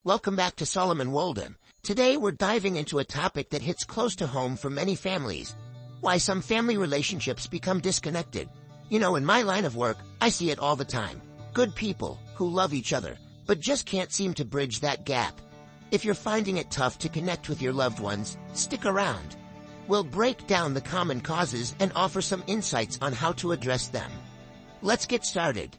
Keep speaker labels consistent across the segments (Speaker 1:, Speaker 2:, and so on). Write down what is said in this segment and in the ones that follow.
Speaker 1: Welcome back to Solomon Walden. Today we're diving into a topic that hits close to home for many families. Why some family relationships become disconnected. You know, in my line of work, I see it all the time. Good people who love each other, but just can't seem to bridge that gap. If you're finding it tough to connect with your loved ones, stick around. We'll break down the common causes and offer some insights on how to address them. Let's get started.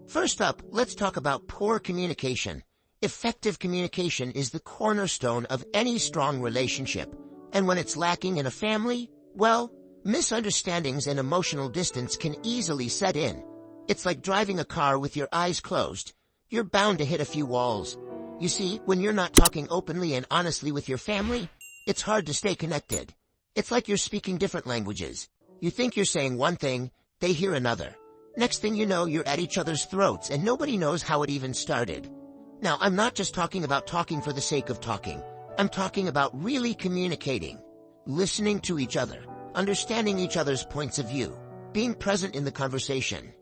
Speaker 1: First up, let's talk about poor communication. Effective communication is the cornerstone of any strong relationship. And when it's lacking in a family, well, misunderstandings and emotional distance can easily set in. It's like driving a car with your eyes closed. You're bound to hit a few walls. You see, when you're not talking openly and honestly with your family, it's hard to stay connected. It's like you're speaking different languages. You think you're saying one thing, they hear another. Next thing you know, you're at each other's throats and nobody knows how it even started. Now, I'm not just talking about talking for the sake of talking. I'm talking about really communicating, listening to each other, understanding each other's points of view, being present in the conversation.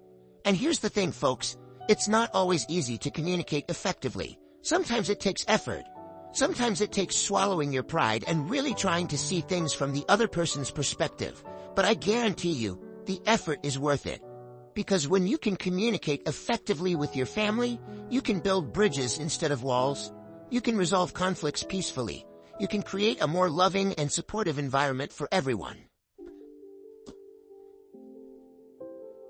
Speaker 1: And here's the thing, folks, it's not always easy to communicate effectively. Sometimes it takes effort. Sometimes it takes swallowing your pride and really trying to see things from the other person's perspective. But I guarantee you, the effort is worth it. Because when you can communicate effectively with your family, you can build bridges instead of walls. You can resolve conflicts peacefully. You can create a more loving and supportive environment for everyone.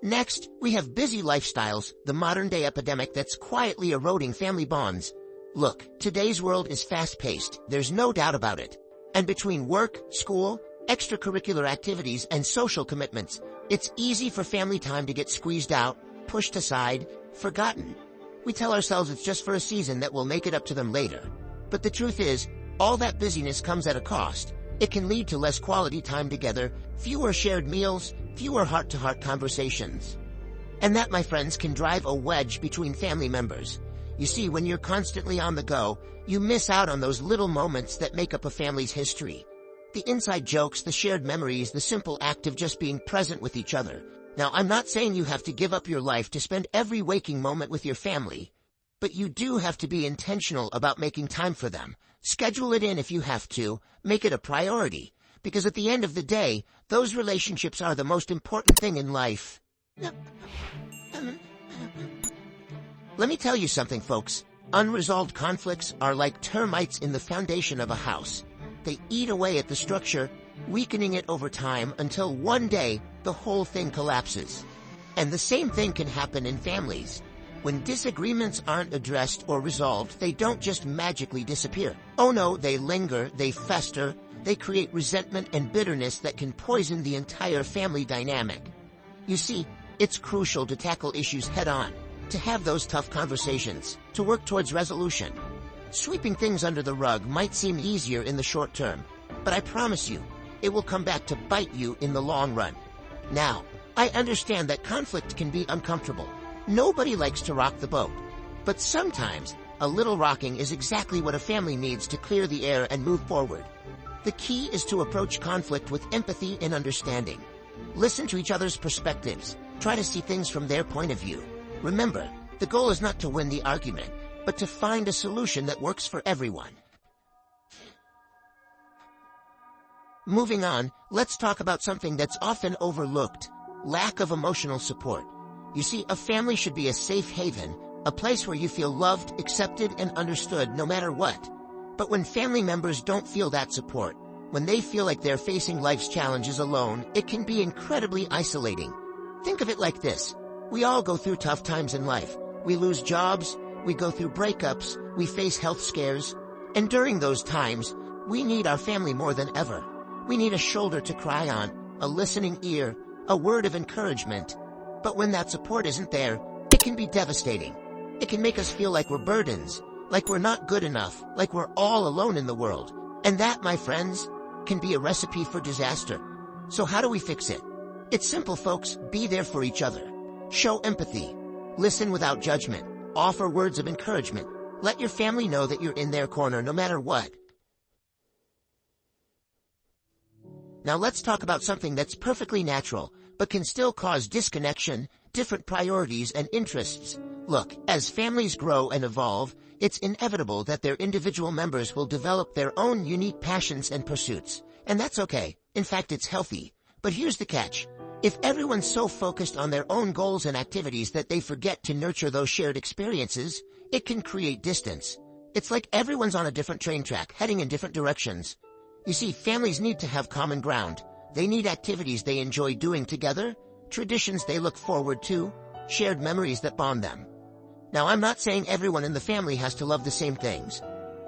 Speaker 1: Next, we have busy lifestyles, the modern-day epidemic that's quietly eroding family bonds. Look, today's world is fast-paced, there's no doubt about it. And between work, school, extracurricular activities, and social commitments, it's easy for family time to get squeezed out, pushed aside, forgotten. We tell ourselves it's just for a season that we'll make it up to them later. But the truth is, all that busyness comes at a cost. It can lead to less quality time together, fewer shared meals, fewer heart-to-heart conversations. And that, my friends, can drive a wedge between family members. You see, when you're constantly on the go, you miss out on those little moments that make up a family's history. The inside jokes, the shared memories, the simple act of just being present with each other. Now, I'm not saying you have to give up your life to spend every waking moment with your family, but you do have to be intentional about making time for them. Schedule it in if you have to, make it a priority, because at the end of the day, those relationships are the most important thing in life. Let me tell you something, folks. Unresolved conflicts are like termites in the foundation of a house. They eat away at the structure, weakening it over time until one day the whole thing collapses. And the same thing can happen in families. When disagreements aren't addressed or resolved, they don't just magically disappear. Oh no, they linger, they fester, they create resentment and bitterness that can poison the entire family dynamic. You see, it's crucial to tackle issues head-on, to have those tough conversations, to work towards resolution. Sweeping things under the rug might seem easier in the short term, but I promise you, it will come back to bite you in the long run. Now, I understand that conflict can be uncomfortable. Nobody likes to rock the boat. But sometimes, a little rocking is exactly what a family needs to clear the air and move forward. The key is to approach conflict with empathy and understanding. Listen to each other's perspectives. Try to see things from their point of view. Remember, the goal is not to win the argument, but to find a solution that works for everyone. Moving on, let's talk about something that's often overlooked: lack of emotional support. You see, a family should be a safe haven, a place where you feel loved, accepted, and understood no matter what. But when family members don't feel that support, when they feel like they're facing life's challenges alone, it can be incredibly isolating. Think of it like this. We all go through tough times in life. We lose jobs, we go through breakups, we face health scares, and during those times, we need our family more than ever. We need a shoulder to cry on, a listening ear, a word of encouragement. But when that support isn't there, it can be devastating. It can make us feel like we're burdens, like we're not good enough, like we're all alone in the world. And that, my friends, can be a recipe for disaster. So how do we fix it? It's simple, folks. Be there for each other. Show empathy. Listen without judgment. Offer words of encouragement. Let your family know that you're in their corner no matter what. Now let's talk about something that's perfectly natural, but can still cause disconnection, different priorities and interests. Look, as families grow and evolve, it's inevitable that their individual members will develop their own unique passions and pursuits. And that's okay. In fact, it's healthy. But here's the catch. If everyone's so focused on their own goals and activities that they forget to nurture those shared experiences, it can create distance. It's like everyone's on a different train track, heading in different directions. You see, families need to have common ground. They need activities they enjoy doing together, traditions they look forward to, shared memories that bond them. Now, I'm not saying everyone in the family has to love the same things,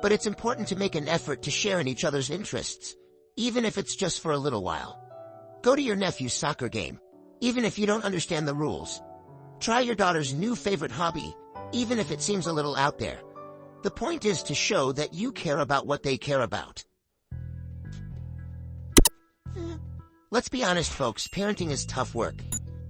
Speaker 1: but it's important to make an effort to share in each other's interests, even if it's just for a little while. Go to your nephew's soccer game, even if you don't understand the rules. Try your daughter's new favorite hobby, even if it seems a little out there. The point is to show that you care about what they care about. Let's be honest, folks, parenting is tough work.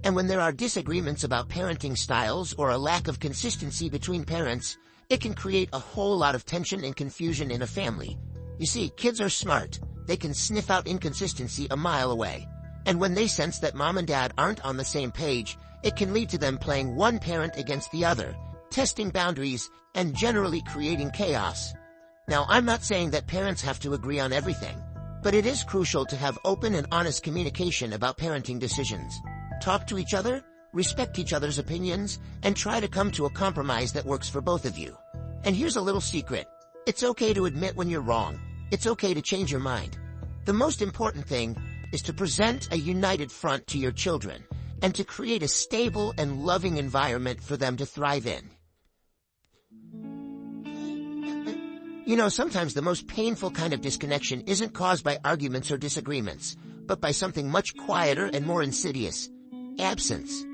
Speaker 1: And when there are disagreements about parenting styles or a lack of consistency between parents, it can create a whole lot of tension and confusion in a family. You see, kids are smart. They can sniff out inconsistency a mile away. And when they sense that mom and dad aren't on the same page, it can lead to them playing one parent against the other, testing boundaries, and generally creating chaos. Now, I'm not saying that parents have to agree on everything, but it is crucial to have open and honest communication about parenting decisions. Talk to each other, respect each other's opinions, and try to come to a compromise that works for both of you. And here's a little secret. It's okay to admit when you're wrong. It's okay to change your mind. The most important thing is to present a united front to your children and to create a stable and loving environment for them to thrive in. You know, sometimes the most painful kind of disconnection isn't caused by arguments or disagreements, but by something much quieter and more insidious. Absence.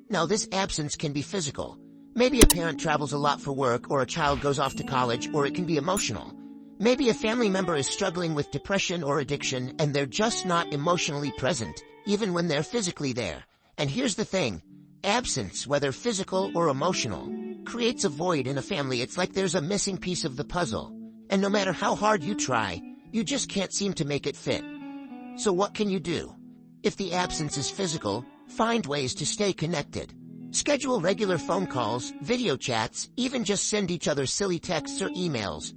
Speaker 1: Now, this absence can be physical. Maybe a parent travels a lot for work, or a child goes off to college, or it can be emotional. Maybe a family member is struggling with depression or addiction, and they're just not emotionally present, even when they're physically there. And here's the thing. Absence, whether physical or emotional, creates a void in a family. It's like there's a missing piece of the puzzle. And no matter how hard you try, you just can't seem to make it fit. So what can you do? If the absence is physical, find ways to stay connected. Schedule regular phone calls, video chats, even just send each other silly texts or emails.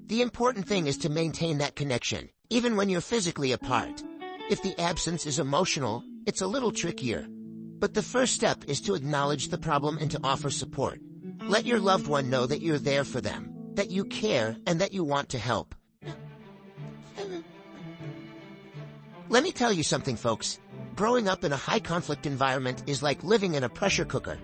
Speaker 1: The important thing is to maintain that connection, even when you're physically apart. If the absence is emotional, it's a little trickier. But the first step is to acknowledge the problem and to offer support. Let your loved one know that you're there for them, that you care, and that you want to help. Let me tell you something, folks. Growing up in a high-conflict environment is like living in a pressure cooker.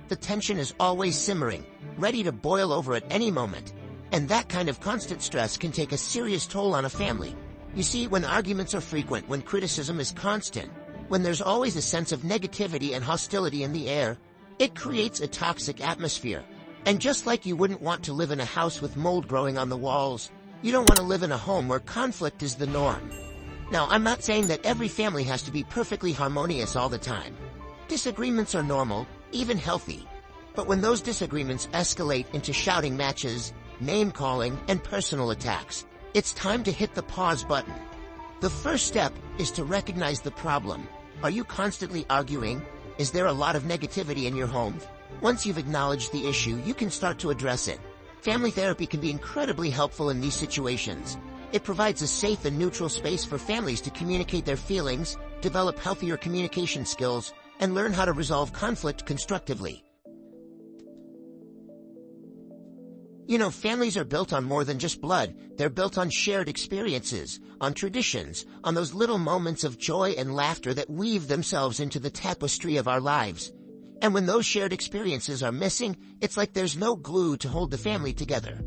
Speaker 1: The tension is always simmering, ready to boil over at any moment. And that kind of constant stress can take a serious toll on a family. You see, when arguments are frequent, when criticism is constant, when there's always a sense of negativity and hostility in the air, it creates a toxic atmosphere. And just like you wouldn't want to live in a house with mold growing on the walls, you don't want to live in a home where conflict is the norm. Now, I'm not saying that every family has to be perfectly harmonious all the time. Disagreements are normal, even healthy. But when those disagreements escalate into shouting matches, name-calling, and personal attacks, it's time to hit the pause button. The first step is to recognize the problem. Are you constantly arguing? Is there a lot of negativity in your home? Once you've acknowledged the issue, you can start to address it. Family therapy can be incredibly helpful in these situations. It provides a safe and neutral space for families to communicate their feelings, develop healthier communication skills, and learn how to resolve conflict constructively. You know, families are built on more than just blood. They're built on shared experiences, on traditions, on those little moments of joy and laughter that weave themselves into the tapestry of our lives. And when those shared experiences are missing, it's like there's no glue to hold the family together.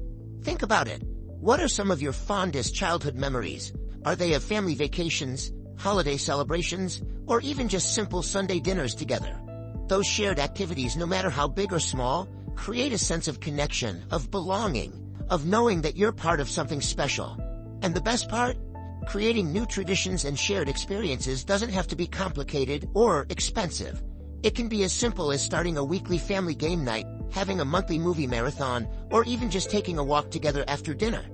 Speaker 1: Think about it. What are some of your fondest childhood memories? Are they of family vacations, holiday celebrations, or even just simple Sunday dinners together? Those shared activities, no matter how big or small, create a sense of connection, of belonging, of knowing that you're part of something special. And the best part? Creating new traditions and shared experiences doesn't have to be complicated or expensive. It can be as simple as starting a weekly family game night, having a monthly movie marathon, or even just taking a walk together after dinner.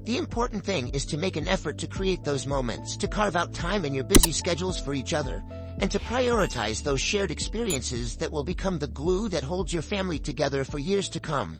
Speaker 1: The important thing is to make an effort to create those moments, to carve out time in your busy schedules for each other, and to prioritize those shared experiences that will become the glue that holds your family together for years to come.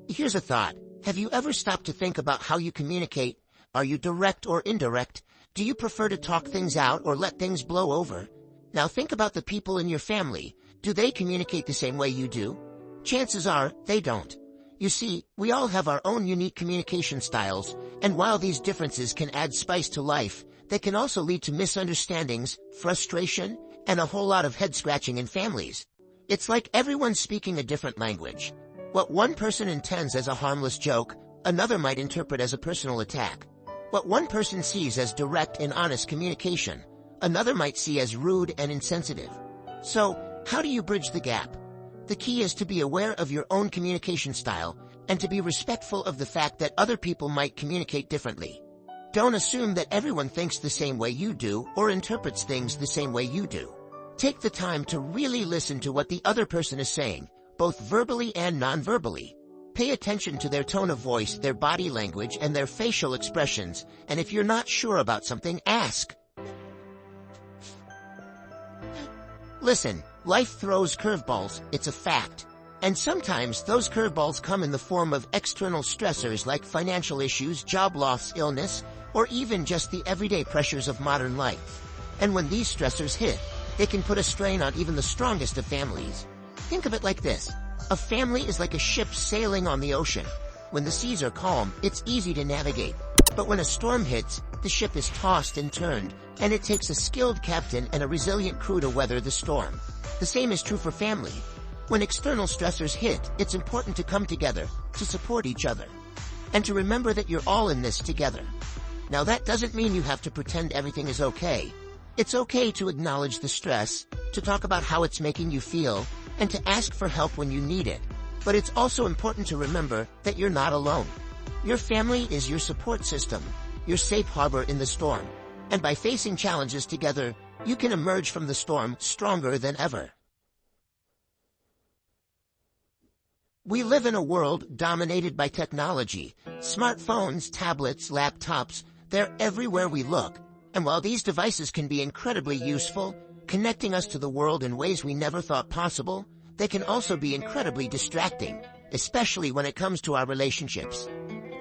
Speaker 1: Here's a thought. Have you ever stopped to think about how you communicate? Are you direct or indirect? Do you prefer to talk things out or let things blow over? Now think about the people in your family. Do they communicate the same way you do? Chances are, they don't. You see, we all have our own unique communication styles, and while these differences can add spice to life, they can also lead to misunderstandings, frustration, and a whole lot of head-scratching in families. It's like everyone's speaking a different language. What one person intends as a harmless joke, another might interpret as a personal attack. What one person sees as direct and honest communication, another might see as rude and insensitive. So, how do you bridge the gap? The key is to be aware of your own communication style and to be respectful of the fact that other people might communicate differently. Don't assume that everyone thinks the same way you do or interprets things the same way you do. Take the time to really listen to what the other person is saying, both verbally and non-verbally. Pay attention to their tone of voice, their body language, and their facial expressions, and if you're not sure about something, ask. Listen, life throws curveballs, it's a fact. And sometimes those curveballs come in the form of external stressors like financial issues, job loss, illness, or even just the everyday pressures of modern life. And when these stressors hit, they can put a strain on even the strongest of families. Think of it like this. A family is like a ship sailing on the ocean. When the seas are calm, it's easy to navigate. But when a storm hits, the ship is tossed and turned, and it takes a skilled captain and a resilient crew to weather the storm. The same is true for family. When external stressors hit, it's important to come together, to support each other, and to remember that you're all in this together. Now that doesn't mean you have to pretend everything is okay. It's okay to acknowledge the stress, to talk about how it's making you feel, and to ask for help when you need it. But it's also important to remember that you're not alone. Your family is your support system, your safe harbor in the storm. And by facing challenges together, you can emerge from the storm stronger than ever. We live in a world dominated by technology. Smartphones, tablets, laptops, they're everywhere we look. And while these devices can be incredibly useful, connecting us to the world in ways we never thought possible, they can also be incredibly distracting, especially when it comes to our relationships.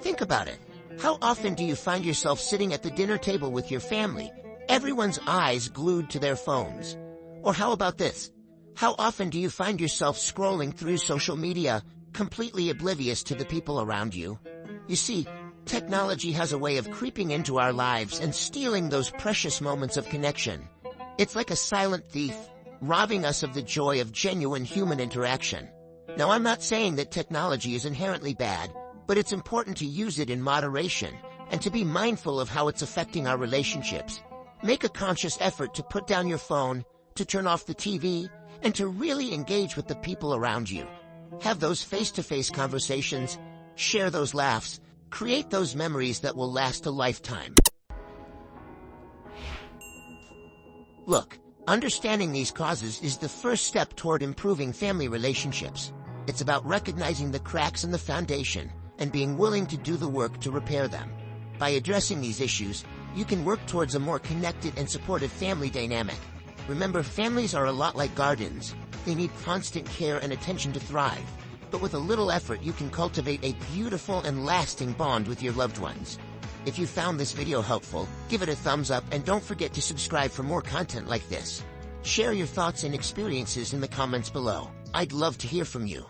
Speaker 1: Think about it. How often do you find yourself sitting at the dinner table with your family, everyone's eyes glued to their phones? Or how about this? How often do you find yourself scrolling through social media, completely oblivious to the people around you? You see, technology has a way of creeping into our lives and stealing those precious moments of connection. It's like a silent thief, robbing us of the joy of genuine human interaction. Now, I'm not saying that technology is inherently bad, but it's important to use it in moderation and to be mindful of how it's affecting our relationships. Make a conscious effort to put down your phone, to turn off the TV, and to really engage with the people around you. Have those face-to-face conversations, share those laughs, create those memories that will last a lifetime. Look, understanding these causes is the first step toward improving family relationships. It's about recognizing the cracks in the foundation and being willing to do the work to repair them. By addressing these issues, you can work towards a more connected and supportive family dynamic. Remember, families are a lot like gardens. They need constant care and attention to thrive. But with a little effort, you can cultivate a beautiful and lasting bond with your loved ones. If you found this video helpful, give it a thumbs up and don't forget to subscribe for more content like this. Share your thoughts and experiences in the comments below. I'd love to hear from you.